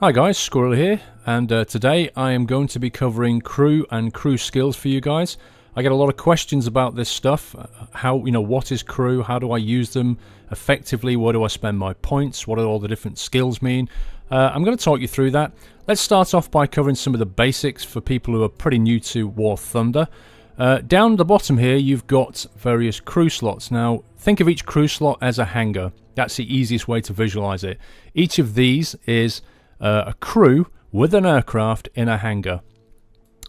Hi guys, Squirrel here, and today I am going to be covering crew and crew skills for you guys. I get a lot of questions about this stuff. What is crew? How do I use them effectively? Where do I spend my points? What do all the different skills mean? I'm going to talk you through that. Let's start off by covering some of the basics for people who are pretty new to War Thunder. Down the bottom here, you've got various crew slots. Now, think of each crew slot as a hangar. That's the easiest way to visualize it. Each of these is a crew with an aircraft in a hangar.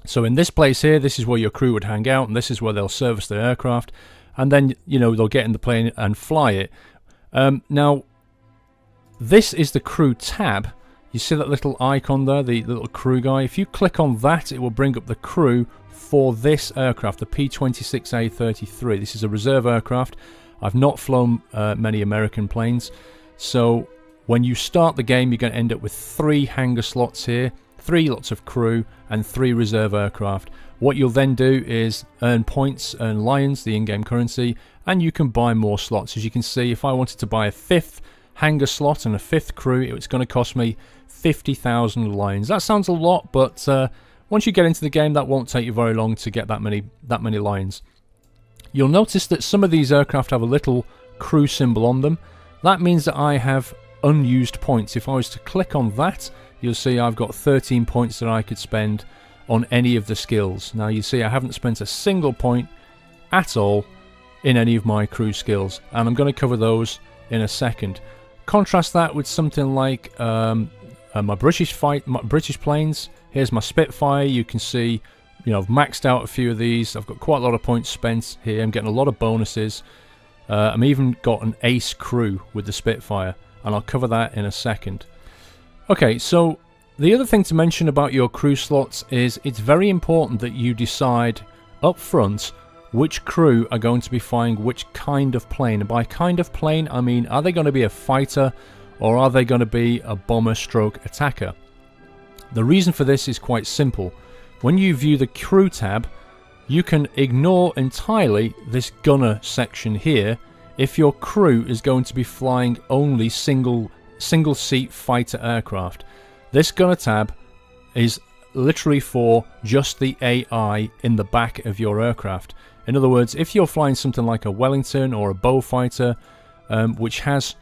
So in this place here, this is where your crew would hang out, and this is where they'll service their aircraft, and then they'll get in the plane and fly it. Now, this is the crew tab. You see that little icon there, the little crew guy? If you click on that, it will bring up the crew for this aircraft, the P-26A-33. This is a reserve aircraft. I've not flown many American planes, so when you start the game, you're going to end up with 3 hangar slots here, 3 lots of crew, and 3 reserve aircraft. What you'll then do is earn points, earn lions, the in-game currency, and you can buy more slots. As you can see, if I wanted to buy a 5th hangar slot and a 5th crew, it's going to cost me 50,000 lions. That sounds a lot, but once you get into the game, that won't take you very long to get that many lions. You'll notice that some of these aircraft have a little crew symbol on them. That means that I have unused points. If I was to click on that, you'll see I've got 13 points that I could spend on any of the skills. Now you see I haven't spent a single point at all in any of my crew skills, and I'm going to cover those in a second. Contrast that with something like my British planes. Here's my Spitfire. You can see I've maxed out a few of these. I've got quite a lot of points spent here. I'm getting a lot of bonuses. I'm even got an ace crew with the Spitfire, and I'll cover that in a second. Okay, so the other thing to mention about your crew slots is it's very important that you decide up front which crew are going to be flying which kind of plane. And by kind of plane, I mean, are they going to be a fighter or are they going to be a bomber stroke attacker? The reason for this is quite simple. When you view the crew tab, you can ignore entirely this gunner section here if your crew is going to be flying only single seat fighter aircraft. This gunner tab is literally for just the AI in the back of your aircraft. In other words, if you're flying something like a Wellington or a Beaufighter, which has,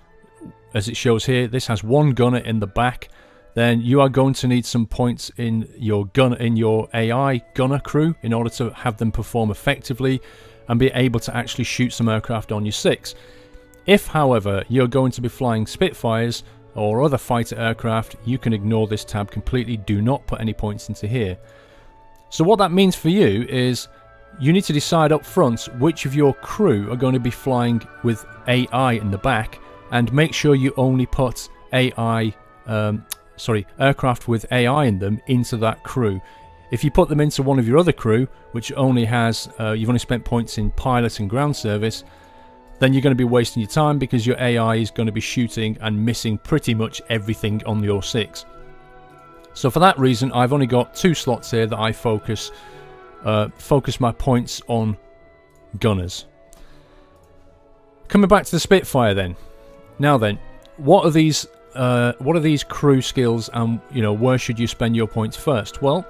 as it shows here, this has 1 gunner in the back, then you are going to need some points in your AI gunner crew in order to have them perform effectively and be able to actually shoot some aircraft on your 6. If, however, you're going to be flying Spitfires or other fighter aircraft, you can ignore this tab completely. Do not put any points into here. So what that means for you is you need to decide up front which of your crew are going to be flying with AI in the back, and make sure you only put aircraft with AI in them into that crew. If you put them into one of your other crew, which only has, you've only spent points in pilot and ground service, then you're going to be wasting your time because your AI is going to be shooting and missing pretty much everything on your 6. So for that reason, I've only got 2 slots here that I focus my points on gunners. Coming back to the Spitfire then. Now then, what are these crew skills, and where should you spend your points first? Well,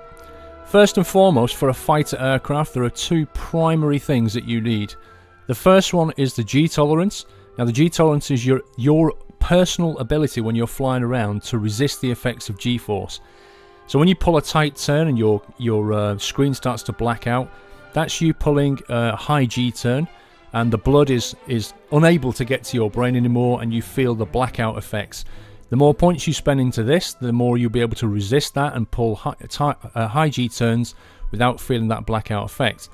first and foremost, for a fighter aircraft, there are 2 primary things that you need. The first one is the G-tolerance. Now, the G-tolerance is your personal ability when you're flying around to resist the effects of G-force. So when you pull a tight turn and your screen starts to black out, that's you pulling a high G turn, and the blood is unable to get to your brain anymore, and you feel the blackout effects. The more points you spend into this, the more you'll be able to resist that and pull high G turns without feeling that blackout effect.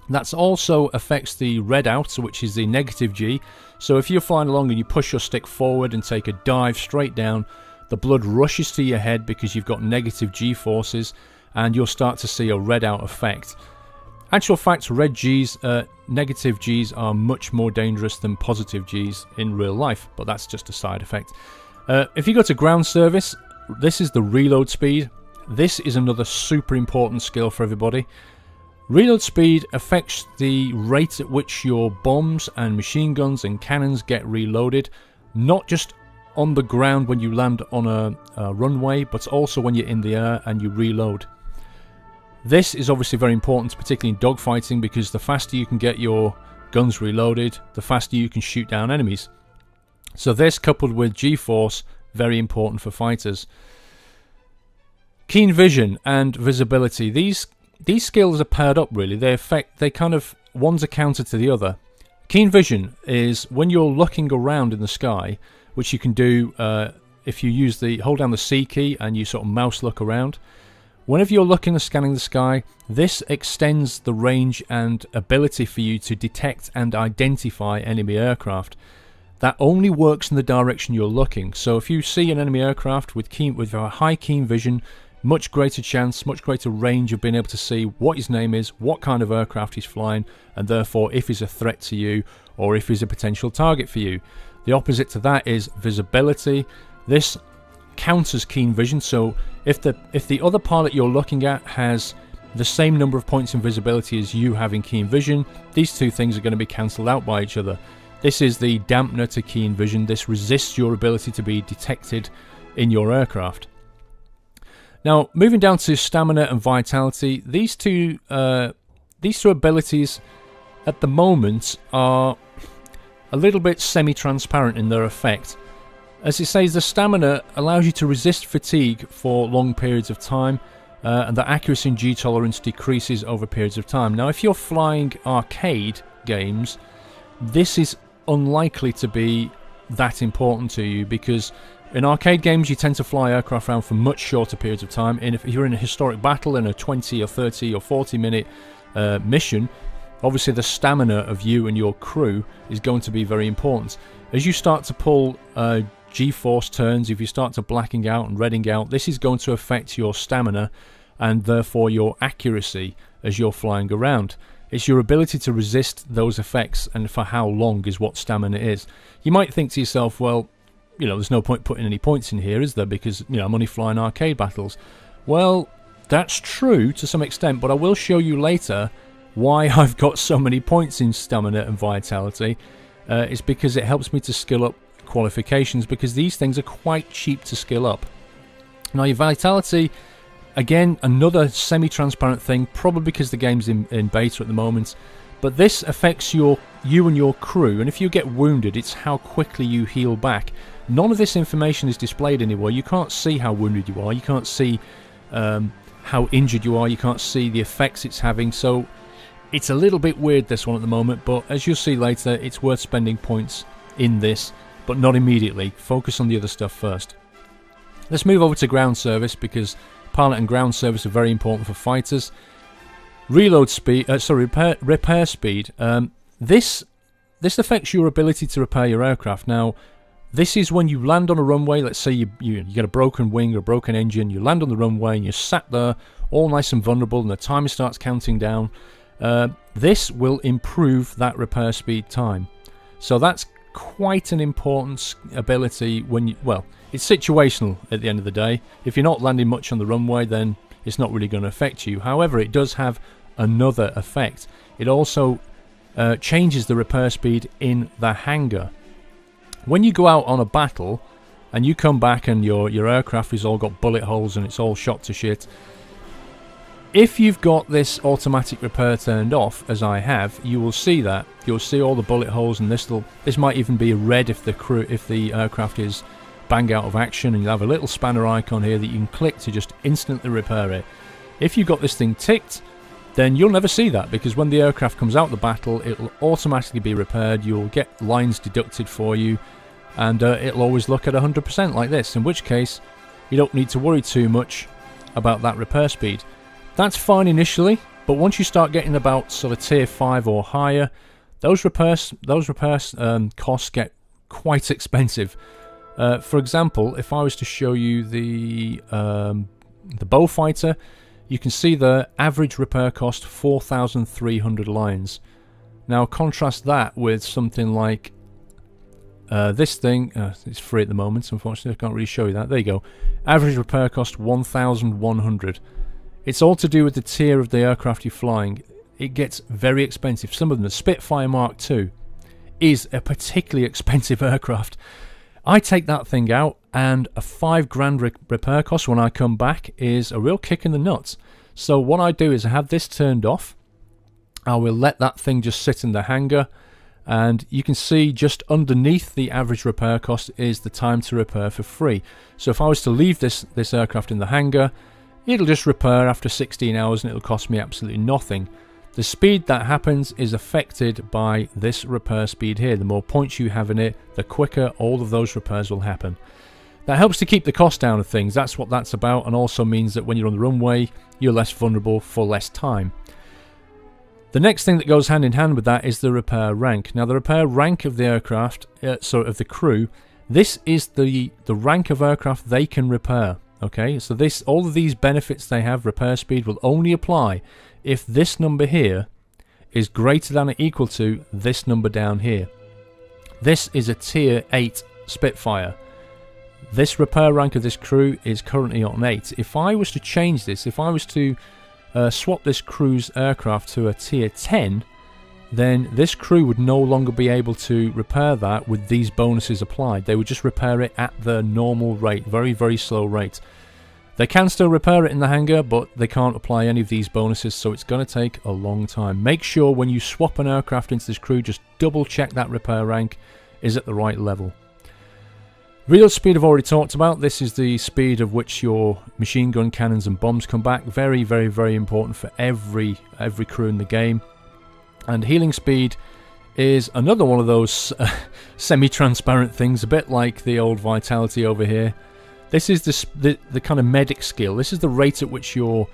That also affects the red out, which is the negative G. So if you're flying along and you push your stick forward and take a dive straight down, the blood rushes to your head because you've got negative G forces, and you'll start to see a red out effect. Actual fact, negative Gs are much more dangerous than positive Gs in real life, but that's just a side effect. If you go to ground service, this is the reload speed. This is another super important skill for everybody. Reload speed affects the rate at which your bombs and machine guns and cannons get reloaded, not just on the ground when you land on a runway, but also when you're in the air and you reload. This is obviously very important, particularly in dogfighting, because the faster you can get your guns reloaded, the faster you can shoot down enemies. So this, coupled with G-force, very important for fighters. Keen vision and visibility. These skills are paired up really. They kind of, one's a counter to the other. Keen vision is when you're looking around in the sky, which you can do if you hold down the C key and you sort of mouse look around. Whenever you're looking and scanning the sky, this extends the range and ability for you to detect and identify enemy aircraft. That only works in the direction you're looking. So if you see an enemy aircraft with a high keen vision, much greater chance, much greater range of being able to see what his name is, what kind of aircraft he's flying, and therefore if he's a threat to you or if he's a potential target for you. The opposite to that is visibility. This counters keen vision, so if the other pilot you're looking at has the same number of points in visibility as you have in keen vision, these two things are going to be cancelled out by each other. This is the dampener to keen vision. This resists your ability to be detected in your aircraft. Now, moving down to stamina and vitality, these two abilities at the moment are a little bit semi-transparent in their effect. As it says, the stamina allows you to resist fatigue for long periods of time, and the accuracy and G tolerance decreases over periods of time. Now, if you're flying arcade games, this is unlikely to be that important to you, because in arcade games you tend to fly aircraft around for much shorter periods of time, and if you're in a historic battle in a 20 or 30 or 40 minute mission, obviously the stamina of you and your crew is going to be very important. As you start to pull G-force turns, if you start to blacking out and redding out, this is going to affect your stamina and therefore your accuracy as you're flying around. It's your ability to resist those effects and for how long is what stamina is. You might think to yourself, well, you know, there's no point putting any points in here, is there? Because, you know, I'm only flying arcade battles. Well, that's true to some extent, but I will show you later why I've got so many points in stamina and vitality. It's because it helps me to skill up qualifications, because these things are quite cheap to skill up. Now, your vitality, again, another semi-transparent thing, probably because the game's in beta at the moment, but this affects you and your crew, and if you get wounded, it's how quickly you heal back. None of this information is displayed anywhere. You can't see how wounded you are, you can't see how injured you are, you can't see the effects it's having, so it's a little bit weird, this one, at the moment, but as you'll see later, it's worth spending points in this, but not immediately. Focus on the other stuff first. Let's move over to ground service, because pilot and ground service are very important for fighters. Reload speed, repair speed. This affects your ability to repair your aircraft. Now, this is when you land on a runway. Let's say you get a broken wing or a broken engine. You land on the runway and you're sat there, all nice and vulnerable, and the timer starts counting down. This will improve that repair speed time. So that's quite an important ability when you, well, it's situational at the end of the day. If you're not landing much on the runway, then it's not really going to affect you. However, it does have another effect. It also changes the repair speed in the hangar. When you go out on a battle and you come back and your aircraft has all got bullet holes and it's all shot to shit, if you've got this automatic repair turned off, as I have, you will see that. You'll see all the bullet holes, and this might even be red if the aircraft is bang out of action, and you'll have a little spanner icon here that you can click to just instantly repair it. If you've got this thing ticked, then you'll never see that, because when the aircraft comes out of the battle, it'll automatically be repaired. You'll get lines deducted for you, and it'll always look at 100% like this, in which case you don't need to worry too much about that repair speed. That's fine initially, but once you start getting about sort of tier 5 or higher, those repair costs get quite expensive. For example, if I was to show you the Beaufighter, you can see the average repair cost 4,300 lines. Now contrast that with something like this thing. It's free at the moment, unfortunately I can't really show you that. There you go. Average repair cost 1,100. It's all to do with the tier of the aircraft you're flying. It gets very expensive. Some of them, the Spitfire Mark II, is a particularly expensive aircraft. I take that thing out, and a £5,000 repair cost when I come back is a real kick in the nuts. So what I do is I have this turned off. I will let that thing just sit in the hangar, and you can see just underneath the average repair cost is the time to repair for free. So if I was to leave this aircraft in the hangar, it'll just repair after 16 hours and it'll cost me absolutely nothing. The speed that happens is affected by this repair speed here. The more points you have in it, the quicker all of those repairs will happen. That helps to keep the cost down of things. That's what that's about, and also means that when you're on the runway, you're less vulnerable for less time. The next thing that goes hand in hand with that is the repair rank. Now, the repair rank of the aircraft, of the crew, this is the rank of aircraft they can repair. Okay, so all of these benefits they have, repair speed, will only apply if this number here is greater than or equal to this number down here. This is a tier 8 Spitfire. This repair rank of this crew is currently on 8. If I was to change this, if I was to swap this crew's aircraft to a tier 10, then this crew would no longer be able to repair that with these bonuses applied. They would just repair it at the normal rate, very, very slow rate. They can still repair it in the hangar, but they can't apply any of these bonuses, so it's going to take a long time. Make sure when you swap an aircraft into this crew, just double check that repair rank is at the right level. Reload speed I've already talked about. This is the speed of which your machine gun cannons and bombs come back. Very, very, very important for every crew in the game. And healing speed is another one of those semi-transparent things, a bit like the old Vitality over here. This is the kind of medic skill. This is the rate at which your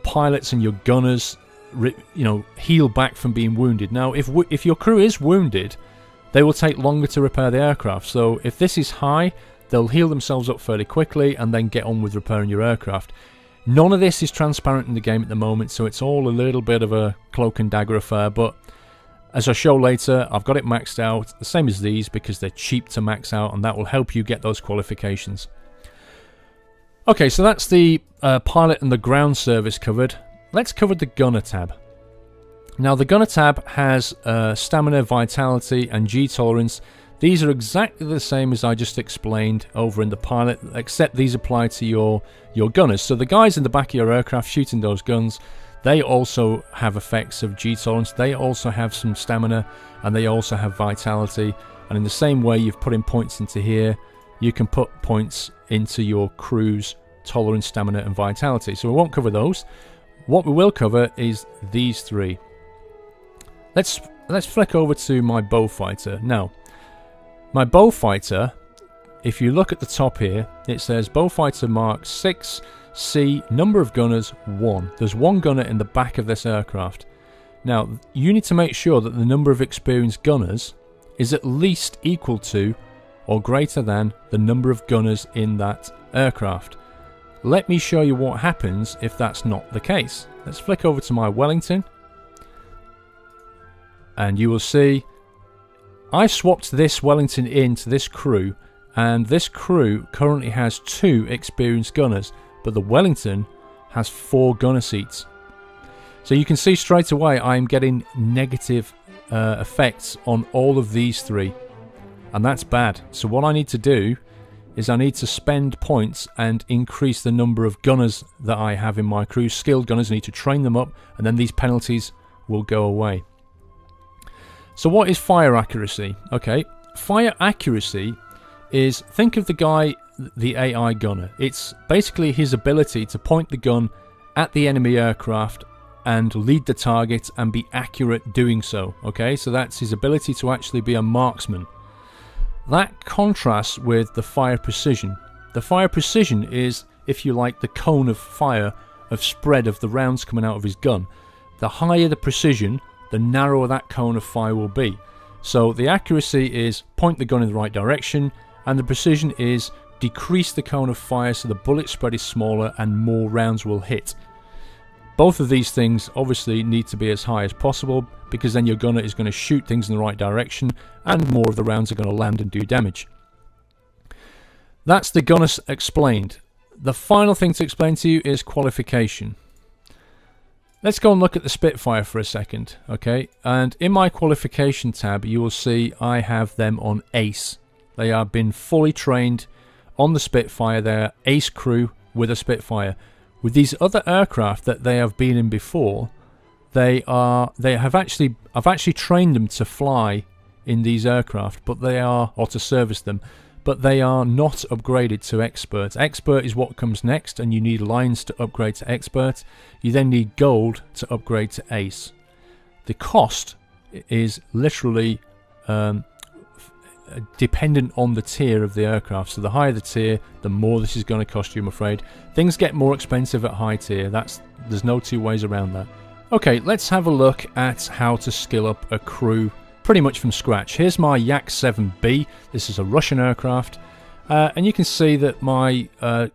pilots and your gunners heal back from being wounded. Now, if your crew is wounded, they will take longer to repair the aircraft. So if this is high, they'll heal themselves up fairly quickly and then get on with repairing your aircraft. None of this is transparent in the game at the moment, so it's all a little bit of a cloak and dagger affair, but as I show later, I've got it maxed out, the same as these, because they're cheap to max out, and that will help you get those qualifications. Okay, so that's the pilot and the ground service covered. Let's cover the gunner tab. Now, the gunner tab has stamina, vitality, and G tolerance. These are exactly the same as I just explained over in the pilot, except these apply to your gunners. So the guys in the back of your aircraft shooting those guns, they also have effects of G tolerance. They also have some stamina, and they also have vitality. And in the same way you've put in points into here, you can put points into your crew's tolerance, stamina, and vitality. So we won't cover those. What we will cover is these three. Let's flick over to my Beaufighter. Now, my Beaufighter, if you look at the top here, it says Beaufighter Mark 6C, number of gunners 1. There's one gunner in the back of this aircraft. Now, you need to make sure that the number of experienced gunners is at least equal to or greater than the number of gunners in that aircraft. Let me show you what happens if that's not the case. Let's flick over to my Wellington, and you will see I swapped this Wellington into this crew, and this crew currently has 2 experienced gunners, but the Wellington has 4 gunner seats. So you can see straight away I'm getting negative effects on all of these 3, and that's bad. So what I need to do is I need to spend points and increase the number of gunners that I have in my crew. Skilled gunners, I need to train them up, and then these penalties will go away. So what is fire accuracy? Okay, fire accuracy is, think of the guy, the AI gunner. It's basically his ability to point the gun at the enemy aircraft and lead the target and be accurate doing so. Okay, so that's his ability to actually be a marksman. That contrasts with the fire precision. The fire precision is, if you like, the cone of fire, of spread of the rounds coming out of his gun. The higher the precision, the narrower that cone of fire will be. So the accuracy is point the gun in the right direction, and the precision is decrease the cone of fire so the bullet spread is smaller and more rounds will hit. Both of these things obviously need to be as high as possible, because then your gunner is going to shoot things in the right direction and more of the rounds are going to land and do damage. That's the gunner explained. The final thing to explain to you is qualification. Let's go and look at the Spitfire for a second, okay? And in my qualification tab, you will see I have them on Ace. They have been fully trained on the Spitfire. They're ace crew with a Spitfire. With these other aircraft that they have been in before, I've actually trained them to fly in these aircraft, but or to service them, but they are not upgraded to expert. Expert is what comes next, and you need lines to upgrade to expert. You then need gold to upgrade to ace. The cost is literally dependent on the tier of the aircraft. So the higher the tier, the more this is going to cost you, I'm afraid. Things get more expensive at high tier. There's no two ways around that. Okay, let's have a look at how to skill up a crew pretty much from scratch. Here's my Yak-7B. This is a Russian aircraft. And you can see that my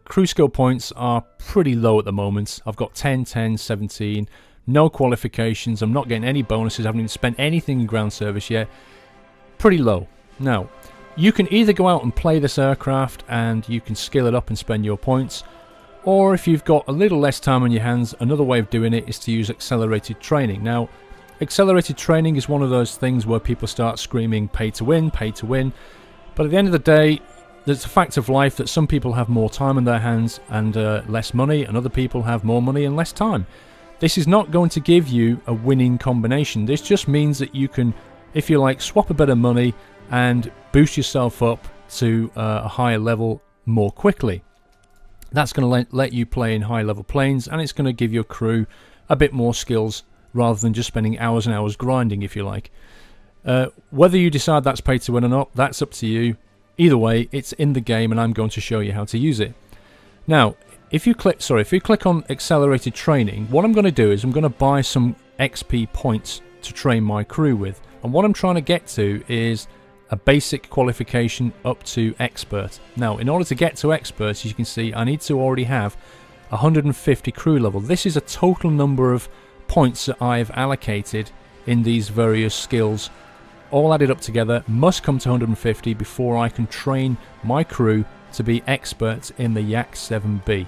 crew skill points are pretty low at the moment. I've got 10, 10, 17, no qualifications. I'm not getting any bonuses. I haven't even spent anything in ground service yet. Pretty low. Now, you can either go out and play this aircraft and you can skill it up and spend your points, or if you've got a little less time on your hands, another way of doing it is to use accelerated training. Now, accelerated training is one of those things where people start screaming pay to win, but at the end of the day, there's a fact of life that some people have more time on their hands and less money, and other people have more money and less time. This is not going to give you a winning combination. This just means that you can, if you like, swap a bit of money and boost yourself up to a higher level more quickly. That's going to let you play in high level planes, and it's going to give your crew a bit more skills rather than just spending hours and hours grinding, if you like. Whether you decide that's pay to win or not, that's up to you. Either way, it's in the game, and I'm going to show you how to use it. Now, if you click on accelerated training, what I'm going to do is I'm going to buy some XP points to train my crew with. And what I'm trying to get to is a basic qualification up to expert. Now, in order to get to expert, as you can see, I need to already have 150 crew level. This is a total number of points that I've allocated in these various skills. All added up together must come to 150 before I can train my crew to be experts in the Yak-7B.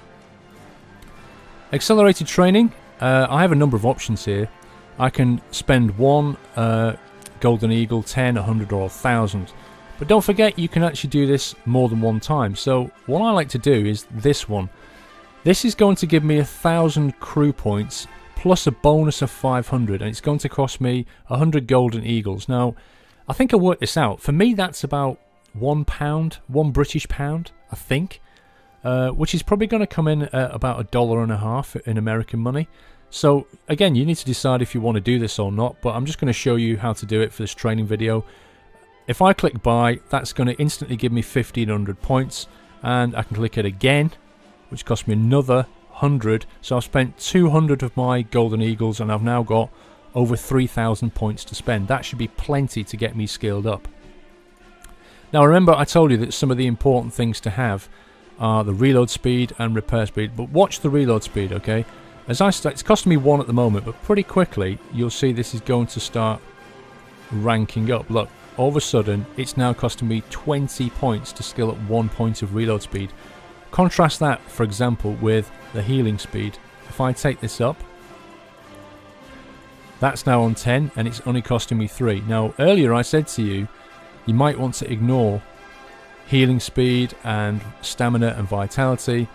Accelerated training, I have a number of options here. I can spend one Golden Eagle, 10, 100 or 1,000. But don't forget, you can actually do this more than one time. So what I like to do is this one. This is going to give me 1,000 crew points plus a bonus of 500, and it's going to cost me 100 Golden Eagles. Now, I think I worked this out. For me, that's about £1, £1 British pound, I think, which is probably going to come in at about $1.50 in American money. So again, you need to decide if you want to do this or not, but I'm just going to show you how to do it for this training video. If I click buy, that's going to instantly give me 1,500 points, and I can click it again, which costs me another 100. So I've spent 200 of my Golden Eagles, and I've now got over 3,000 points to spend. That should be plenty to get me skilled up. Now remember, I told you that some of the important things to have are the reload speed and repair speed, but watch the reload speed, okay? As I start, it's costing me 1 at the moment, but pretty quickly you'll see this is going to start ranking up. Look, all of a sudden it's now costing me 20 points to skill up 1 point of reload speed. Contrast that, for example, with the healing speed. If I take this up, that's now on 10 and it's only costing me 3. Now earlier I said to you, you might want to ignore healing speed and stamina and vitality.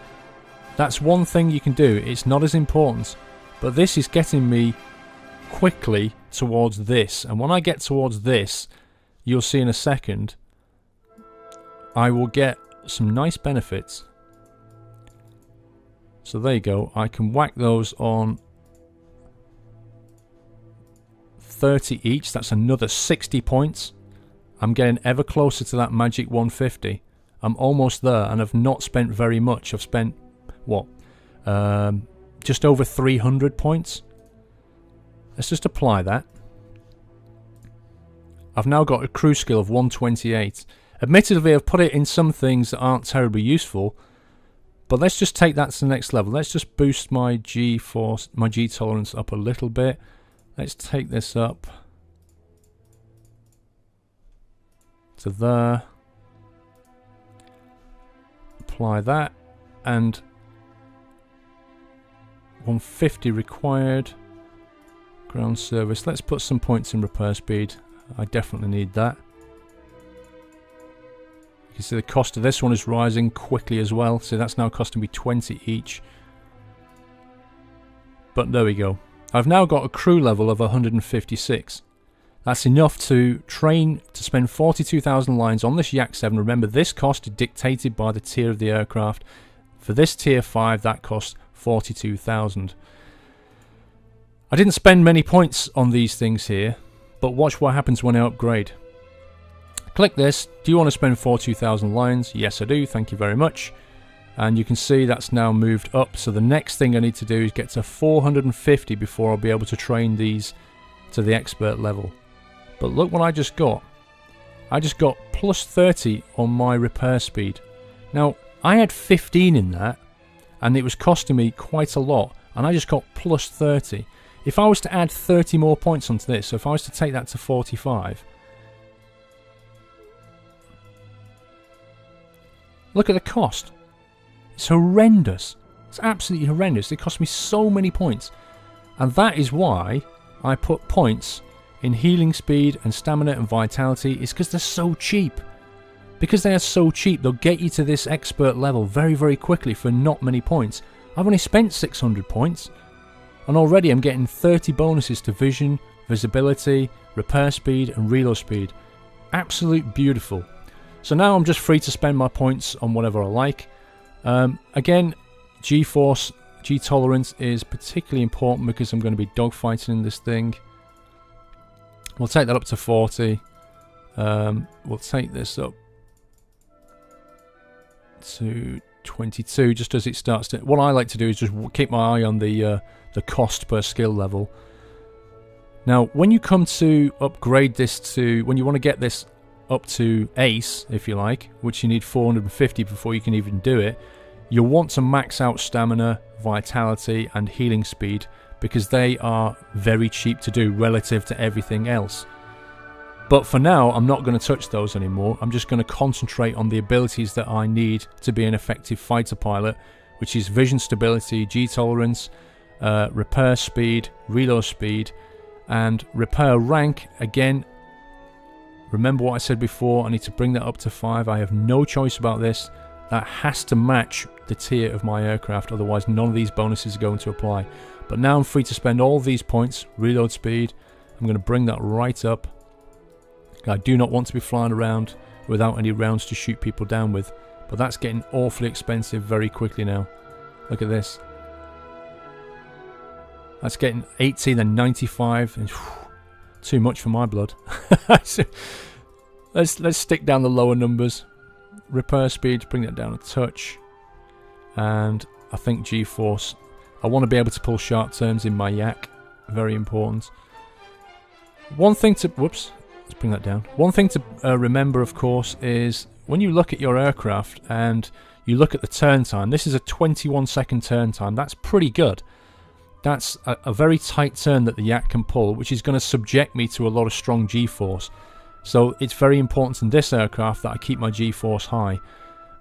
That's one thing you can do. It's not as important, but this is getting me quickly towards this, and when I get towards this, you'll see in a second, I will get some nice benefits. So there you go. I can whack those on 30 each. That's another 60 points. I'm getting ever closer to that magic 150. I'm almost there, and I've not spent very much. I've spent what? Just over 300 points. Let's just apply that. I've now got a crew skill of 128. Admittedly, I've put it in some things that aren't terribly useful, but let's just take that to the next level. Let's just boost my G force, my G tolerance up a little bit. Let's take this up to there. Apply that, and 150 required. Ground service. Let's put some points in repair speed. I definitely need that. You can see the cost of this one is rising quickly as well. So that's now costing me 20 each. But there we go. I've now got a crew level of 156. That's enough to train to spend 42,000 lines on this Yak 7. Remember, this cost is dictated by the tier of the aircraft. For this tier 5, that cost 42,000. I didn't spend many points on these things here, but watch what happens when I upgrade. Click this. Do you want to spend 42,000 lines? Yes, I do. Thank you very much. And you can see that's now moved up. So the next thing I need to do is get to 450 before I'll be able to train these to the expert level. But look what I just got. I just got plus 30 on my repair speed. Now, I had 15 in that, and it was costing me quite a lot, and I just got plus 30. If I was to add 30 more points onto this, so if I was to take that to 45, look at the cost. It's horrendous. It's absolutely horrendous. It cost me so many points, and that is why I put points in healing speed and stamina and vitality. Is because they're so cheap. Because they are so cheap, they'll get you to this expert level very, very quickly for not many points. I've only spent 600 points, and already I'm getting 30 bonuses to vision, visibility, repair speed and reload speed. Absolute beautiful. So now I'm just free to spend my points on whatever I like. Again, G-Force, G-Tolerance is particularly important because I'm going to be dogfighting in this thing. We'll take that up to 40. We'll take this up to 22 just as it starts to... What I like to do is just keep my eye on the cost per skill level. Now, when you come to upgrade this to... When you want to get this up to Ace, if you like, which you need 450 before you can even do it, you'll want to max out stamina, vitality and healing speed because they are very cheap to do relative to everything else. But for now, I'm not going to touch those anymore. I'm just going to concentrate on the abilities that I need to be an effective fighter pilot, which is vision stability, G-Tolerance, repair speed, reload speed, and repair rank. Again, remember what I said before, I need to bring that up to 5. I have no choice about this. That has to match the tier of my aircraft, otherwise none of these bonuses are going to apply. But now I'm free to spend all these points. Reload speed, I'm going to bring that right up. I do not want to be flying around without any rounds to shoot people down with, but that's getting awfully expensive very quickly now. Look at this. That's getting 80 then 95 and too much for my blood. So let's stick down the lower numbers. Repair speed, bring that down a touch. And I think G-Force. I want to be able to pull sharp turns in my Yak. Very important. One thing to... Whoops. Let's bring that down. One thing to remember, of course, is when you look at your aircraft and you look at the turn time. This is a 21-second turn time. That's pretty good. That's a very tight turn that the Yak can pull, which is going to subject me to a lot of strong G-Force. So it's very important in this aircraft that I keep my G-Force high.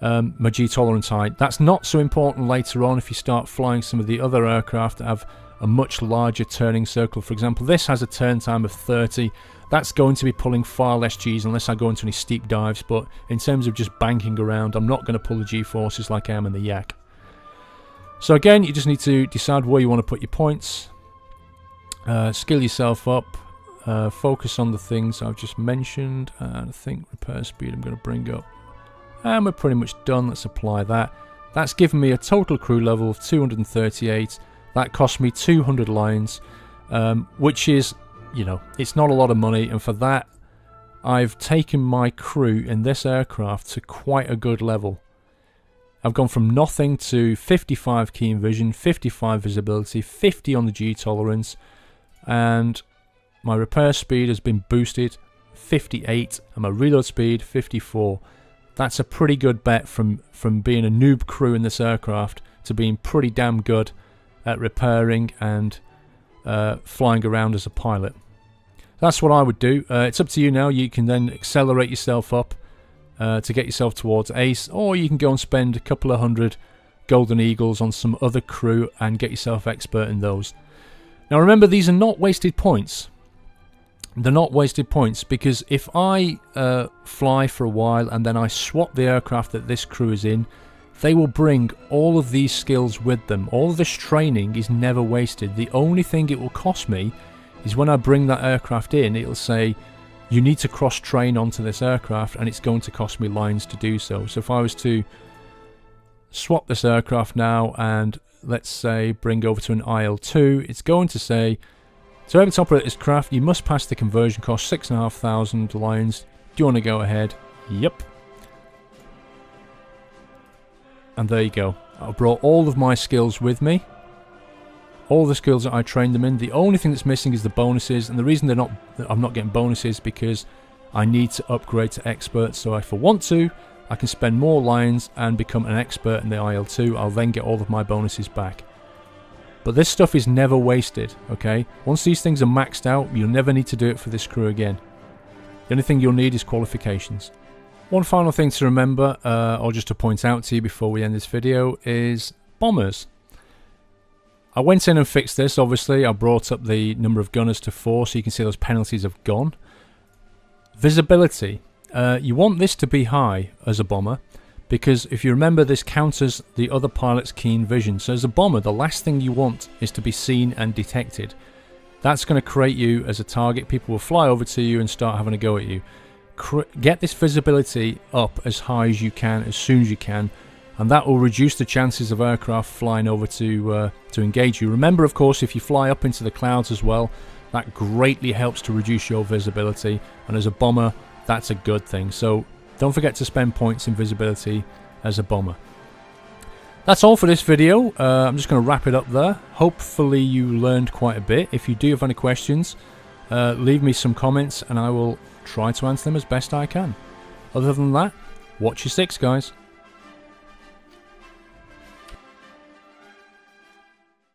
My G-Tolerance high. That's not so important later on if you start flying some of the other aircraft that have a much larger turning circle. For example, this has a turn time of 30. That's going to be pulling far less Gs unless I go into any steep dives, but in terms of just banking around, I'm not going to pull the G-Forces like I am in the Yak. So again, you just need to decide where you want to put your points, skill yourself up, focus on the things I've just mentioned, and I think repair speed I'm going to bring up. And we're pretty much done. Let's apply that. That's given me a total crew level of 238. That cost me 200 lines, which is, you know, it's not a lot of money. And for that, I've taken my crew in this aircraft to quite a good level. I've gone from nothing to 55 keen vision, 55 visibility, 50 on the G-Tolerance, and my repair speed has been boosted 58 and my reload speed 54. That's a pretty good bet from being a noob crew in this aircraft to being pretty damn good at repairing and flying around as a pilot. That's what I would do. It's up to you now. You can then accelerate yourself up to get yourself towards Ace, or you can go and spend a couple of 100 Golden Eagles on some other crew and get yourself expert in those. Now remember, these are not wasted points. they're not wasted points, because if I fly for a while and then I swap the aircraft that this crew is in, they will bring all of these skills with them. All of this training is never wasted. The only thing it will cost me is when I bring that aircraft in, it'll say you need to cross train onto this aircraft, and it's going to cost me lines to do so. So if I was to swap this aircraft now and let's say bring over to an IL-2, it's going to say, so able to operate this craft, you must pass the conversion cost, 6,500 lines. Do you want to go ahead? Yep. And there you go. I brought all of my skills with me. All the skills that I trained them in. The only thing that's missing is the bonuses, and the reason I'm not getting bonuses because I need to upgrade to expert. So if I want to, I can spend more lines and become an expert in the IL-2. I'll then get all of my bonuses back. But this stuff is never wasted, okay? Once these things are maxed out, you'll never need to do it for this crew again. The only thing you'll need is qualifications. One final thing to remember, or just to point out to you before we end this video, is bombers. I went in and fixed this, obviously. I brought up the number of gunners to 4, so you can see those penalties have gone. Visibility. You want this to be high as a bomber, because if you remember, this counters the other pilot's keen vision. So as a bomber, the last thing you want is to be seen and detected. That's going to create you as a target. People will fly over to you and start having a go at you. Get this visibility up as high as you can, as soon as you can, and that will reduce the chances of aircraft flying over to engage you. Remember, of course, if you fly up into the clouds as well, that greatly helps to reduce your visibility, and as a bomber, that's a good thing. So don't forget to spend points in visibility as a bomber. That's all for this video. I'm just going to wrap it up there. Hopefully you learned quite a bit. If you do have any questions, leave me some comments and I will try to answer them as best I can. Other than that, watch your 6, guys.